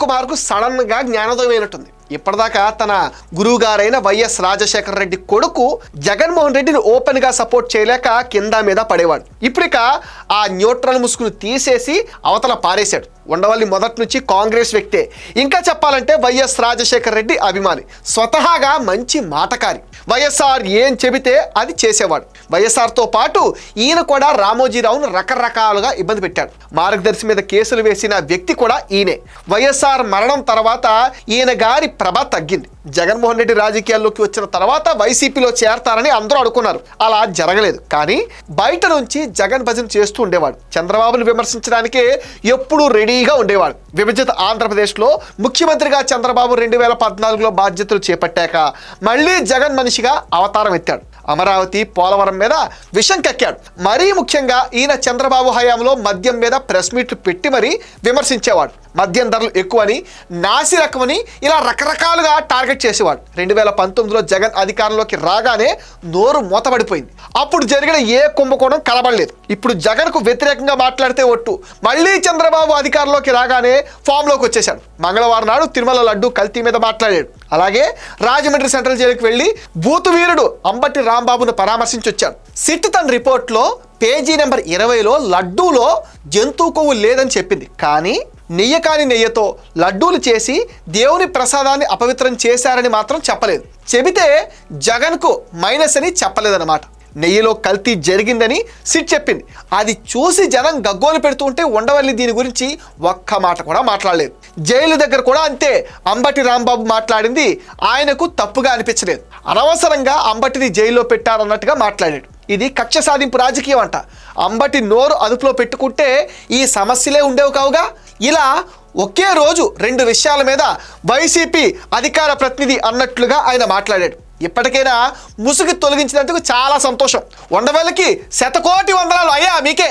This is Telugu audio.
కుమార్కు సడన్గా జ్ఞానోదయం అయినట్టుంది. ఇప్పటిదాకా తన గురువుగారైన వైఎస్ రాజశేఖర రెడ్డి కొడుకు జగన్మోహన్ రెడ్డిని ఓపెన్గా సపోర్ట్ చేయలేక కింద మీద పడేవాడు. ఇప్పుడిక ఆ న్యూట్రల్ ముసుగును తీసేసి అవతల పారేశాడు. ఉండవల్లి మొదటి నుంచి కాంగ్రెస్ వ్యక్తే. ఇంకా చెప్పాలంటే వైఎస్ రాజశేఖర రెడ్డి అభిమాని, స్వతహాగా మంచి మాటకారి. వైఎస్ఆర్ ఏం చెబితే అది చేసేవాడు. వైఎస్ఆర్తో పాటు ఈయన కూడా రామోజీరావును రకరకాలుగా ఇబ్బంది పెట్టాడు. మార్గదర్శి మీద కేసులు వేసిన వ్యక్తి కూడా ఈయనే. వైఎస్ఆర్ మరణం తర్వాత ఈయన గారి ప్రభ తగ్గింది. జగన్మోహన్ రెడ్డి రాజకీయాల్లోకి వచ్చిన తర్వాత వైసీపీలో చేరతారని అందరూ అనుకున్నారు. అలా జరగలేదు. కానీ బయట నుంచి జగన్ భజన చేస్తూ ఉండేవాడు. చంద్రబాబును విమర్శించడానికే ఎప్పుడూ రెడీగా ఉండేవాడు. విభజిత ఆంధ్రప్రదేశ్లో ముఖ్యమంత్రిగా చంద్రబాబు 2014లో బాధ్యతలు చేపట్టాక మళ్ళీ జగన్ మనిషిగా అవతారం ఎత్తాడు. అమరావతి, పోలవరం మీద విషం కక్కాడు. మరీ ముఖ్యంగా ఈయన చంద్రబాబు హయాంలో మద్యం మీద ప్రెస్ మీట్లు పెట్టి మరీ విమర్శించేవాడు. మద్యం ధరలు ఎక్కువని, నాసి రకమని ఇలా రకరకాలుగా టార్గెట్ చేసేవాడు. 2019లో జగన్ అధికారంలోకి రాగానే నోరు మూతపడిపోయింది. అప్పుడు జరిగిన ఏ కుంభకోణం కనబడలేదు. ఇప్పుడు జగన్కు వ్యతిరేకంగా మాట్లాడితే ఒట్టు. మళ్ళీ చంద్రబాబు అధికారంలోకి రాగానే ఫామ్లోకి వచ్చేశాడు. మంగళవారం నాడు తిరుమల లడ్డు కల్తీ మీద మాట్లాడాడు. అలాగే రాజమండ్రి సెంట్రల్ జైలుకి వెళ్ళి బూతు వీరుడు అంబటి రాంబాబును పరామర్శించి వచ్చాడు. సిట్ తన రిపోర్ట్లో పేజీ నెంబర్ 20లో లడ్డూలో జంతువు కొవ్వు లేదని చెప్పింది. కానీ నెయ్యి కాని నెయ్యితో లడ్డూలు చేసి దేవుని ప్రసాదాన్ని అపవిత్రం చేశారని మాత్రం చెప్పలేదు. చెబితే జగన్కు మైనస్ అని చెప్పలేదన్నమాట. నెయ్యిలో కల్తీ జరిగిందని సిట్ చెప్పింది. అది చూసి జనం గగ్గోలు పెడుతూ ఉంటే ఉండవల్లి దీని గురించి ఒక్క మాట కూడా మాట్లాడలేదు. జైలు దగ్గర కూడా అంతే. అంబటి రాంబాబు మాట్లాడింది ఆయనకు తప్పుగా అనిపించలేదు. అనవసరంగా అంబటిని జైల్లో పెట్టారన్నట్టుగా మాట్లాడాడు. ఇది కక్ష సాధింపు రాజకీయం అంట. అంబటి నోరు అదుపులో పెట్టుకుంటే ఈ సమస్యలే ఉండేవి కావుగా. ఇలా ఒకే రోజు 2 విషయాల మీద వైసీపీ అధికార ప్రతినిధి అన్నట్లుగా ఆయన మాట్లాడాడు. ఇప్పటికైనా ముసుగు తొలగించినందుకు చాలా సంతోషం. ఉండవల్లికి 100 కోటి వందనాలు అయ్యా మీకే.